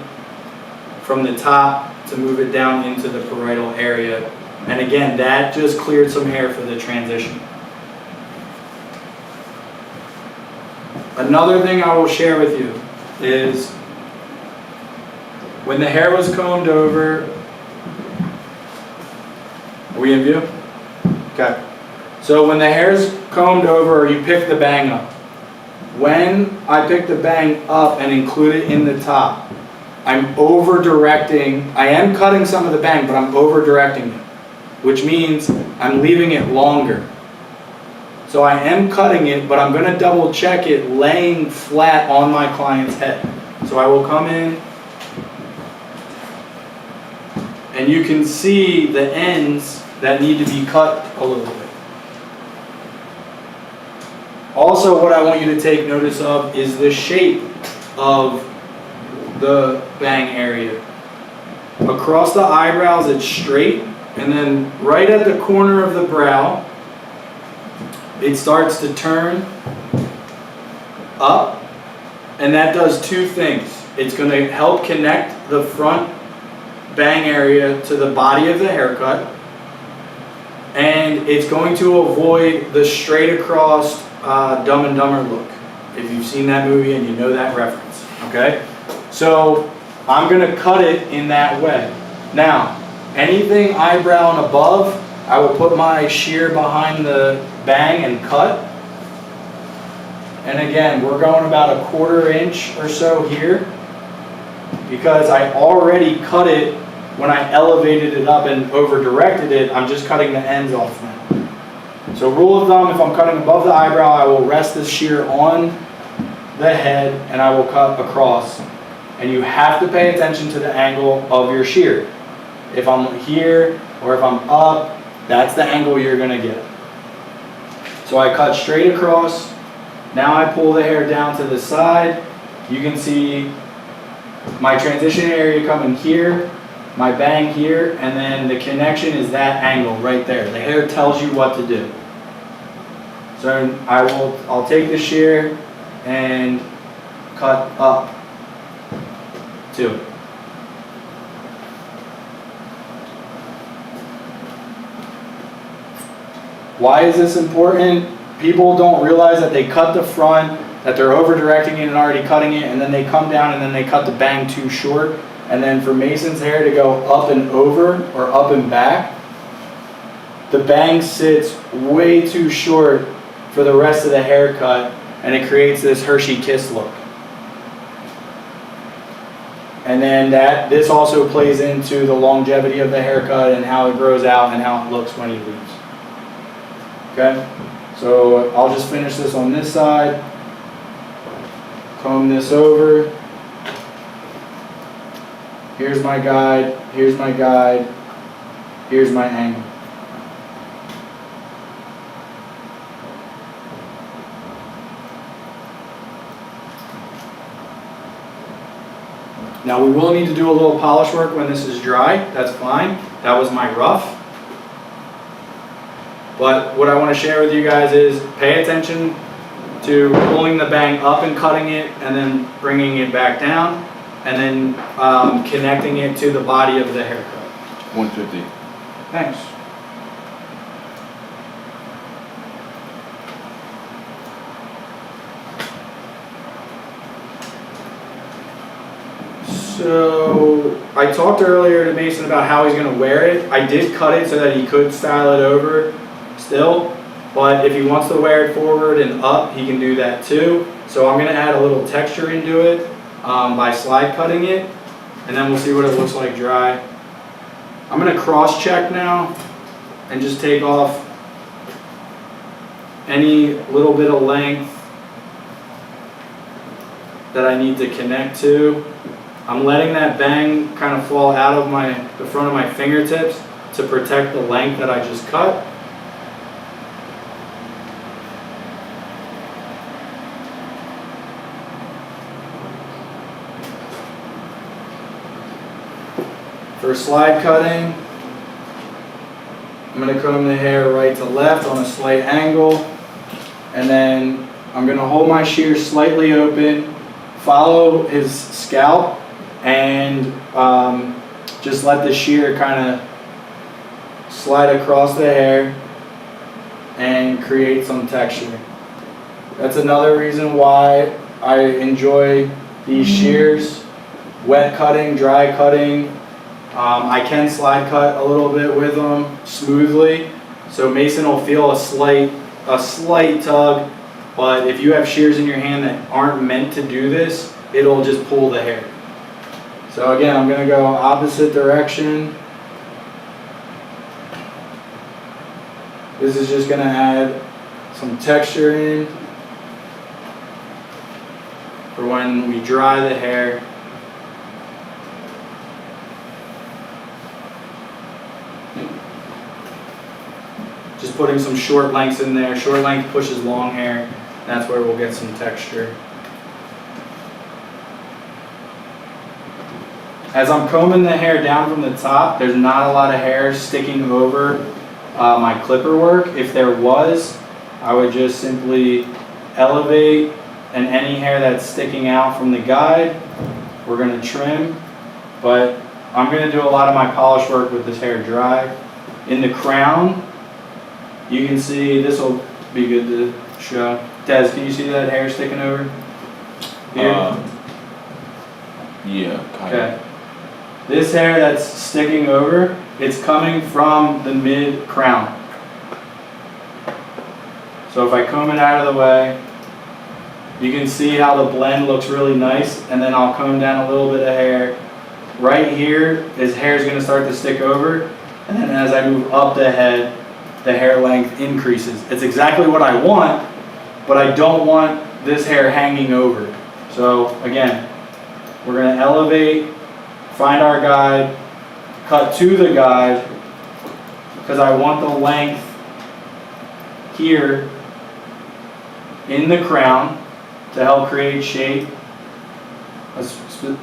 from the top to move it down into the parietal area. And again, that just cleared some hair for the transition. Another thing I will share with you is when the hair was combed over, are we in view? Okay. So when the hair's combed over, or you pick the bang up, when I pick the bang up and include it in the top, I'm over directing. I am cutting some of the bang, but I'm over directing it, which means I'm leaving it longer. So I am cutting it, but I'm going to double check it laying flat on my client's head. So I will come in, and you can see the ends that need to be cut a little bit. Also, what I want you to take notice of is the shape of the bang area. Across the eyebrows, it's straight, and then right at the corner of the brow, it starts to turn up, and that does two things. It's going to help connect the front bang area to the body of the haircut, And it's going to avoid the straight across Dumb and Dumber look, if you've seen that movie and you know that reference, okay? So I'm gonna cut it in that way. Now, anything eyebrow and above, I will put my shear behind the bang and cut. And again, we're going about a 1/4 inch or so here, because I already cut it when I elevated it up and over directed it. I'm just cutting the ends off now. So rule of thumb, if I'm cutting above the eyebrow, I will rest this shear on the head and I will cut across. And you have to pay attention to the angle of your shear. If I'm here or if I'm up, that's the angle you're gonna get. So I cut straight across. Now I pull the hair down to the side. You can see my transition area coming here, my bang here, and then the connection is that angle right there. The hair tells you what to do. So I'll take the shear and cut up to it. Why is this important? People don't realize that they cut the front, that they're over directing it and already cutting it, and then they come down and then they cut the bang too short. And then for Mason's hair to go up and over or up and back, the bang sits way too short for the rest of the haircut, and it creates this Hershey Kiss look. And then this also plays into the longevity of the haircut and how it grows out and how it looks when he leaves. Okay, so I'll just finish this on this side, comb this over. Here's my guide, here's my guide, here's my angle. Now we will need to do a little polish work when this is dry, that's fine. That was my rough. But what I want to share with you guys is pay attention to pulling the bang up and cutting it and then bringing it back down and then connecting it to the body of the haircut. 150. Thanks. So I talked earlier to Mason about how he's going to wear it. I did cut it so that he could style it over still, but if he wants to wear it forward and up, he can do that too. So I'm going to add a little texture into it by slide cutting it, and then we'll see what it looks like dry. I'm going to cross check now and just take off any little bit of length that I need to connect to. I'm letting that bang kind of fall out of the front of my fingertips to protect the length that I just cut. For slide cutting, I'm going to comb the hair right to left on a slight angle, and then I'm going to hold my shear slightly open, follow his scalp, and just let the shear kind of slide across the hair and create some texture. That's another reason why I enjoy these shears, wet cutting, dry cutting. I can slide cut a little bit with them smoothly, so Mason will feel a slight tug, but if you have shears in your hand that aren't meant to do this, it'll just pull the hair. So again, I'm going to go opposite direction. This is just going to add some texture in for when we dry the hair. Just putting some short lengths in there. Short length pushes long hair. That's where we'll get some texture. As I'm combing the hair down from the top, there's not a lot of hair sticking over my clipper work. If there was, I would just simply elevate, and any hair that's sticking out from the guide, we're going to trim. But I'm going to do a lot of my polish work with this hair dry. In the crown, you can see, this will be good to show. Des, can you see that hair sticking over here? Yeah, kind Okay. This hair that's sticking over, it's coming from the mid crown. So if I comb it out of the way, you can see how the blend looks really nice, and then I'll comb down a little bit of hair. Right here, this hair is going to start to stick over, and then as I move up the head, the hair length increases. It's exactly what I want, but I don't want this hair hanging over. So again, we're going to elevate, find our guide, cut to the guide, because I want the length here in the crown to help create shape,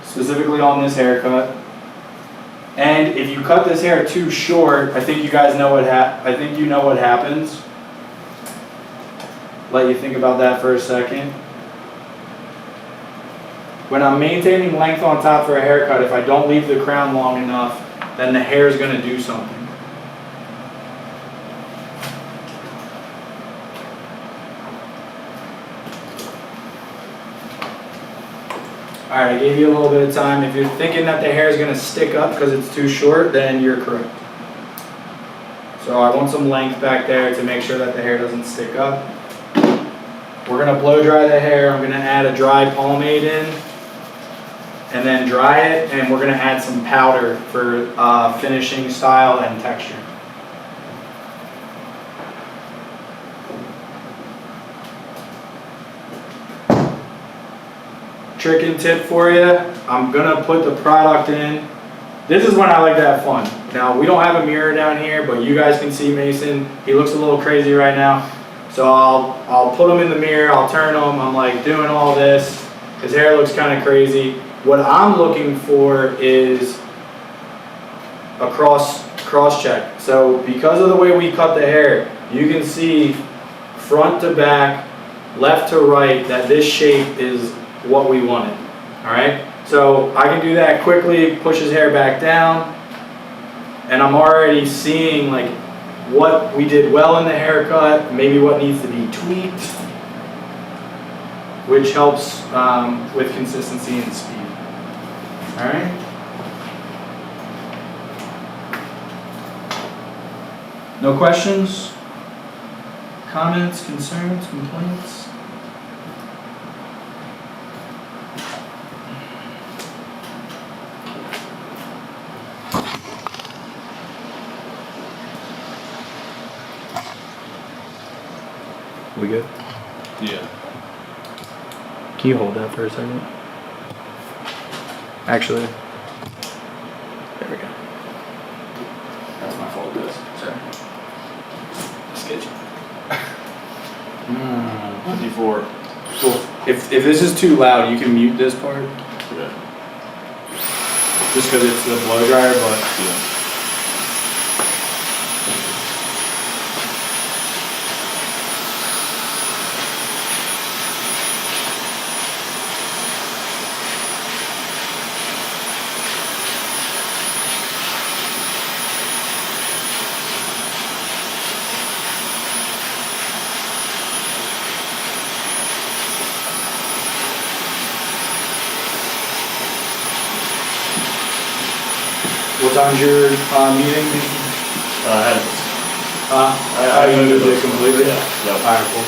specifically on this haircut. And if you cut this hair too short, I think you guys know what what happens. Let you think about that for a second. When I'm maintaining length on top for a haircut, if I don't leave the crown long enough, then the hair is going to do something. Alright, I gave you a little bit of time. If you're thinking that the hair is going to stick up because it's too short, then you're correct. So I want some length back there to make sure that the hair doesn't stick up. We're going to blow dry the hair. I'm going to add a dry pomade in and then dry it, and we're going to add some powder for finishing style and texture. Trick and tip for you, I'm gonna put the product in. This is when I like to have fun. Now, we don't have a mirror down here, but you guys can see Mason. He looks a little crazy right now. So I'll put him in the mirror, I'll turn him, I'm like doing all this. His hair looks kind of crazy. What I'm looking for is a cross check. So because of the way we cut the hair, you can see front to back, left to right, that this shape is what we wanted. All right, so I can do that quickly, push his hair back down, and I'm already seeing like what we did well in the haircut, maybe what needs to be tweaked, which helps with consistency and speed. All right. No questions, comments, concerns, complaints? We good? Yeah. Can you hold that for a second? Actually, there we go. That's my fault, guys. Sorry. Sketchy. 54. Cool. If this is too loud, you can mute this part. Yeah. Just because it's the blow dryer, but Yeah. what time's your meeting? I moved it completely? Yeah. Yep. Alright, cool.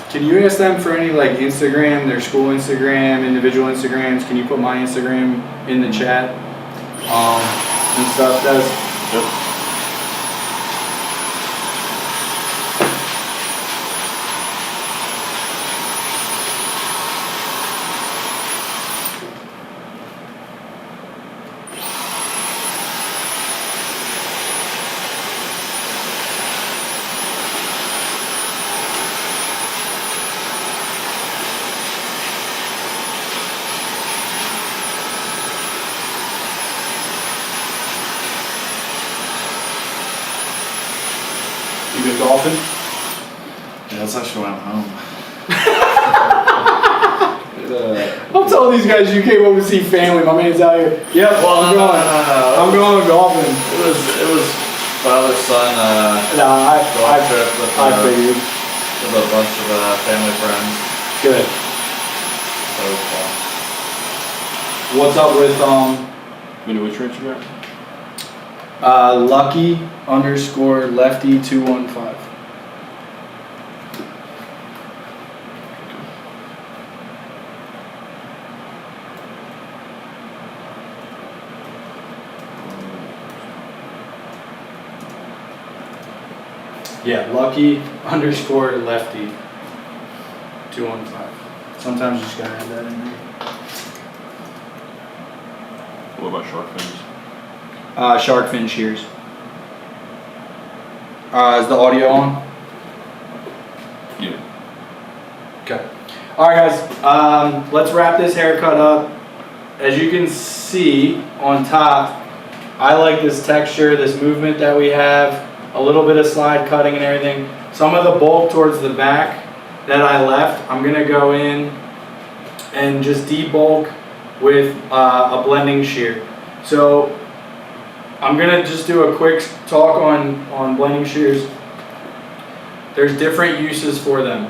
Can you ask them for any like Instagram, their school Instagram, individual Instagrams? Can you put my Instagram in the chat and stuff? Yep. been golfing? Yeah, that's actually why I'm home. I'm telling these guys you came over to see family. My man's out here. Yep, Well, I'm no, going. no, no. I'm going golfing. It was father-son Nah, golf trip with, I figured. with a bunch of family friends. Good. So it was fun. What's up with You know which ranch you got? Lucky_lefty215? Yeah, Lucky_lefty215. Sometimes you just gotta add that in there. What about shark fins? Shark fin shears. Is the audio on? Yeah. Okay. All right, guys. Let's wrap this haircut up. As you can see on top, I like this texture, this movement that we have. A little bit of slide cutting and everything. Some of the bulk towards the back that I left, I'm gonna go in and just debulk with a blending shear. So I'm gonna just do a quick talk on blending shears. There's different uses for them.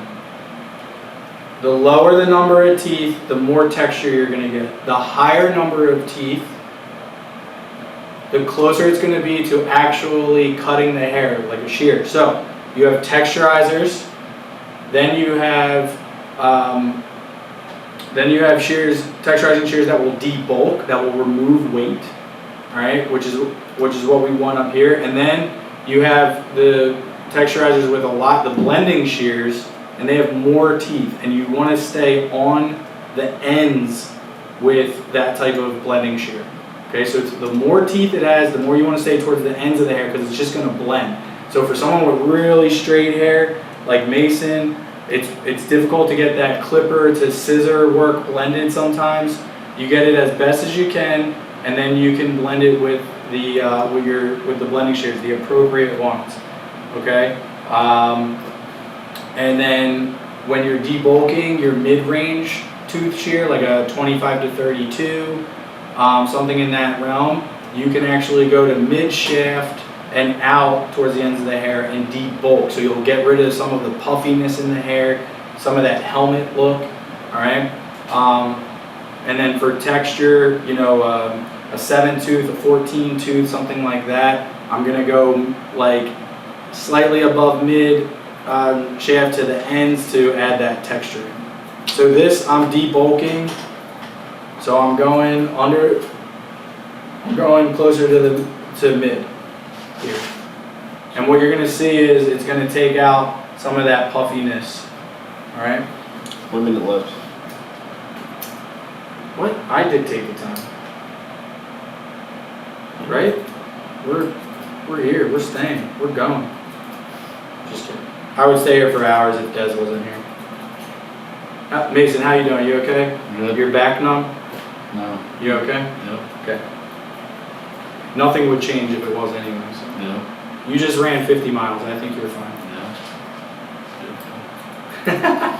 The lower the number of teeth, the more texture you're gonna get. The higher number of teeth, the closer it's going to be to actually cutting the hair like a shear. So you have texturizers, then you have shears, texturizing shears that will debulk, that will remove weight, all right, which is what we want up here. And then you have the texturizers with the blending shears, and they have more teeth, and you want to stay on the ends with that type of blending shear. Okay, so the more teeth it has, the more you want to stay towards the ends of the hair because it's just going to blend. So for someone with really straight hair, like Mason, it's difficult to get that clipper to scissor work blended sometimes. You get it as best as you can, and then you can blend it with the blending shears, the appropriate ones. Okay, and then when you're debulking your mid-range tooth shear, like a 25 to 32. Something in that realm, you can actually go to mid-shaft and out towards the ends of the hair and debulk. So you'll get rid of some of the puffiness in the hair, some of that helmet look, all right? And then for texture, you know, a 7 tooth, a 14 tooth, something like that, I'm gonna go like slightly above mid shaft to the ends to add that texture. So this, I'm debulking. So I'm going closer to mid here. And what you're gonna see is it's gonna take out some of that puffiness. All right? 1 minute left. What? I dictate the time. Right? We're here, we're staying, we're going. Just kidding. I would stay here for hours if Des wasn't here. Mason, how you doing? You okay? Good. Your back numb? No. You okay? Yep. Okay. Nothing would change if it was anyway. So. Yeah. You just ran 50 miles. I think you're fine. Yeah.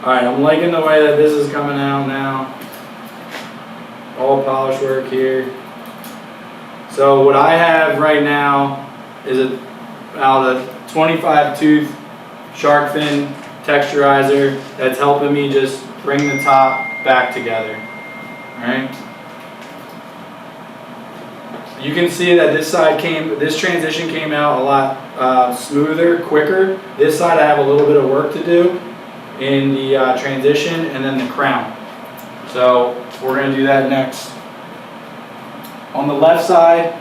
All right, I'm liking the way that this is coming out now. All polish work here. So what I have right now is a 25 tooth shark fin texturizer that's helping me just bring the top back together. All right. You can see that this transition came out a lot smoother, quicker. This side I have a little bit of work to do in the transition and then the crown. So we're gonna do that next. On the left side,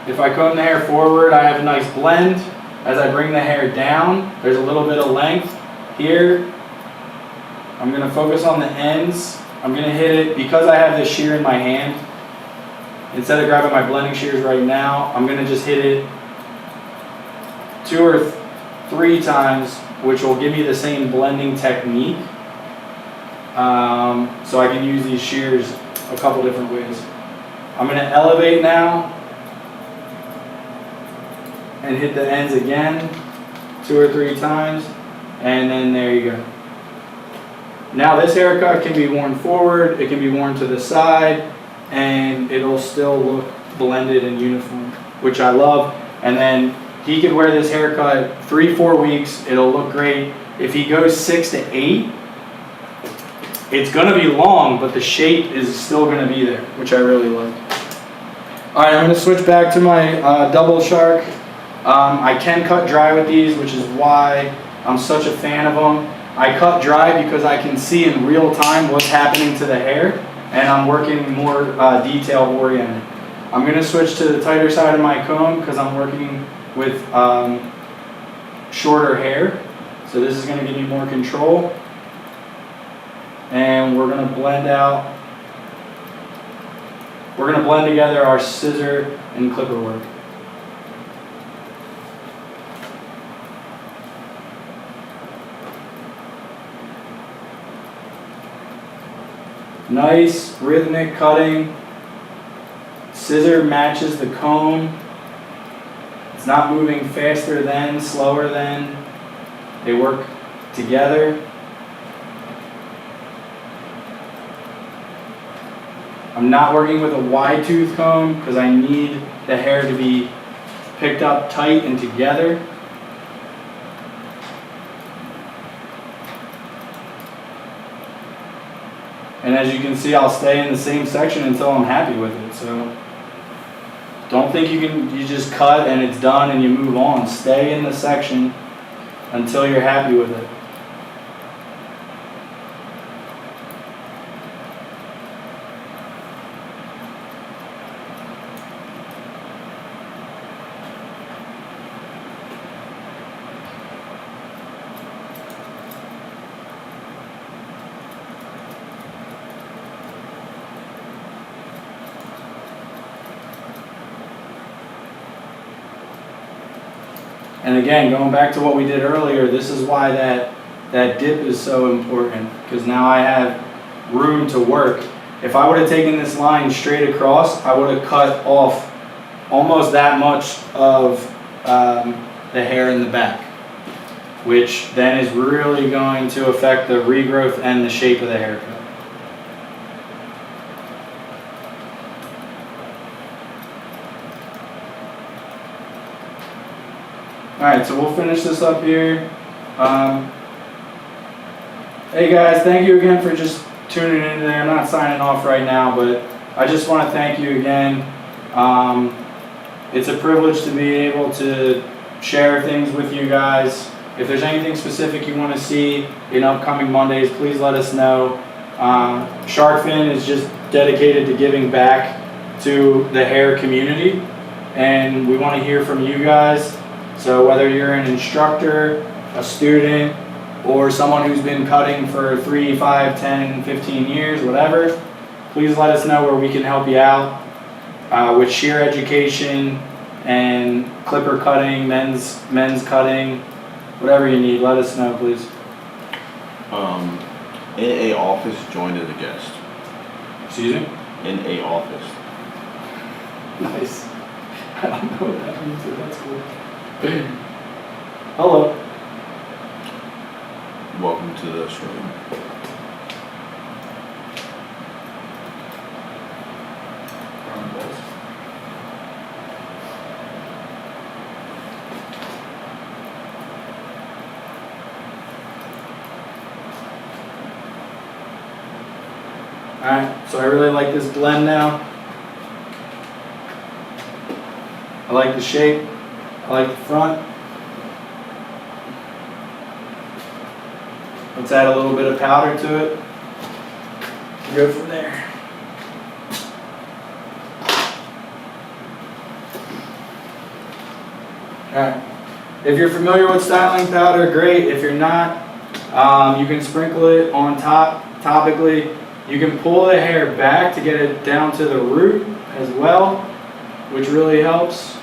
if I comb the hair forward, I have a nice blend. As I bring the hair down, there's a little bit of length here. I'm gonna focus on the ends. I'm gonna hit it, because I have this shear in my hand, instead of grabbing my blending shears right now, I'm gonna just hit it 2 or 3 times, which will give me the same blending technique. So I can use these shears a couple different ways. I'm gonna elevate now, and hit the ends again 2 or 3 times, and then there you go. Now this haircut can be worn forward, it can be worn to the side, and it'll still look blended and uniform, which I love. And then he could wear this haircut 3-4 weeks, it'll look great. If he goes 6 to 8, it's gonna be long, but the shape is still gonna be there, which I really like. All right, I'm gonna switch back to my double shark. I can cut dry with these, which is why I'm such a fan of them. I cut dry because I can see in real time what's happening to the hair, and I'm working more detail oriented. I'm gonna switch to the tighter side of my comb because I'm working with shorter hair. So this is gonna give me more control. And we're gonna blend out, we're gonna blend together our scissor and clipper work. Nice rhythmic cutting. Scissor matches the comb. It's not moving faster than, slower than. They work together. I'm not working with a wide tooth comb because I need the hair to be picked up tight and together. And as you can see, I'll stay in the same section until I'm happy with it. So don't think you just cut and it's done and you move on. Stay in the section until you're happy with it. And again, going back to what we did earlier, this is why that dip is so important, because now I have room to work. If I would have taken this line straight across, I would have cut off almost that much of the hair in the back, which then is really going to affect the regrowth and the shape of the haircut. Alright, so we'll finish this up here. Hey guys, thank you again for just tuning in today. I'm not signing off right now, but I just want to thank you again. It's a privilege to be able to share things with you guys. If there's anything specific you want to see in upcoming Mondays, please let us know. Sharkfin is just dedicated to giving back to the hair community, and we want to hear from you guys. So whether you're an instructor, a student, or someone who's been cutting for 3, 5, 10, 15 years, whatever, please let us know where we can help you out with shear education and clipper cutting, men's cutting, whatever you need. Let us know, please. In a office, joined as a guest. Excuse me? In a office. Nice. I don't know what that means, but that's cool. Hello. Welcome to the stream. Alright, so I really like this blend now. I like the shape. I like the front. Let's add a little bit of powder to it. Go from there. Alright. If you're familiar with styling powder, great. If you're not, you can sprinkle it on top, topically. You can pull the hair back to get it down to the root as well, which really helps.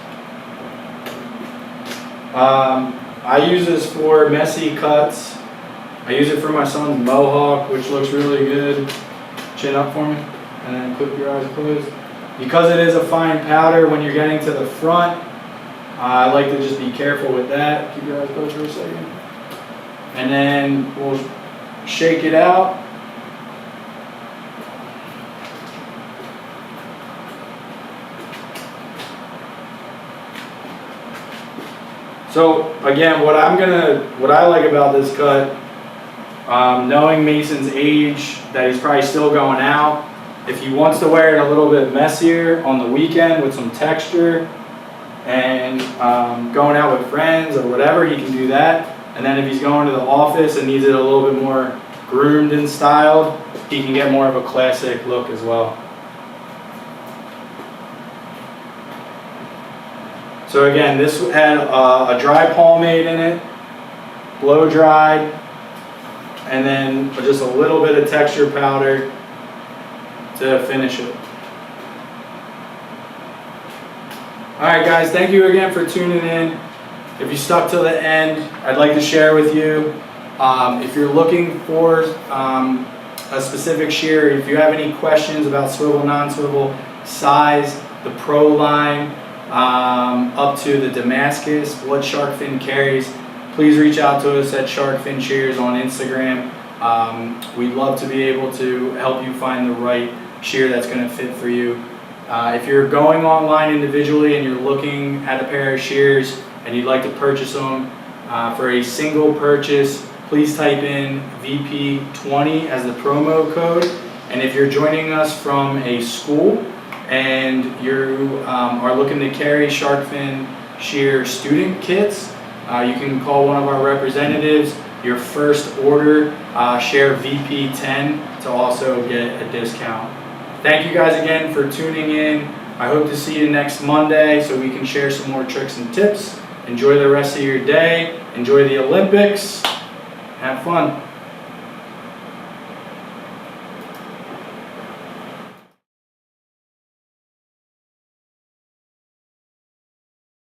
I use this for messy cuts. I use it for my son's mohawk, which looks really good. Chin up for me, and then clip your eyes closed. Because it is a fine powder, when you're getting to the front, I like to just be careful with that. Keep your eyes closed for a second. And then we'll shake it out. So again, what I like about this cut, knowing Mason's age, that he's probably still going out. If he wants to wear it a little bit messier on the weekend with some texture and going out with friends or whatever, he can do that. And then if he's going to the office and needs it a little bit more groomed and styled, he can get more of a classic look as well. So again, this had a dry pomade in it, blow dried, and then just a little bit of texture powder to finish it. Alright guys, thank you again for tuning in. If you stuck till the end, I'd like to share with you, if you're looking for a specific shear, if you have any questions about swivel, non-swivel, size, the Pro line, up to the Damascus, what shark fin carries, please reach out to us at Shark Fin Shears on Instagram. We'd love to be able to help you find the right shear that's going to fit for you. If you're going online individually and you're looking at a pair of shears and you'd like to purchase them for a single purchase, please type in VP20 as the promo code. And if you're joining us from a school and you are looking to carry shark fin shear student kits, you can call one of our representatives. Your first order, share VP10 to also get a discount. Thank you guys again for tuning in. I hope to see you next Monday so we can share some more tricks and tips. Enjoy the rest of your day. Enjoy the Olympics. Have fun.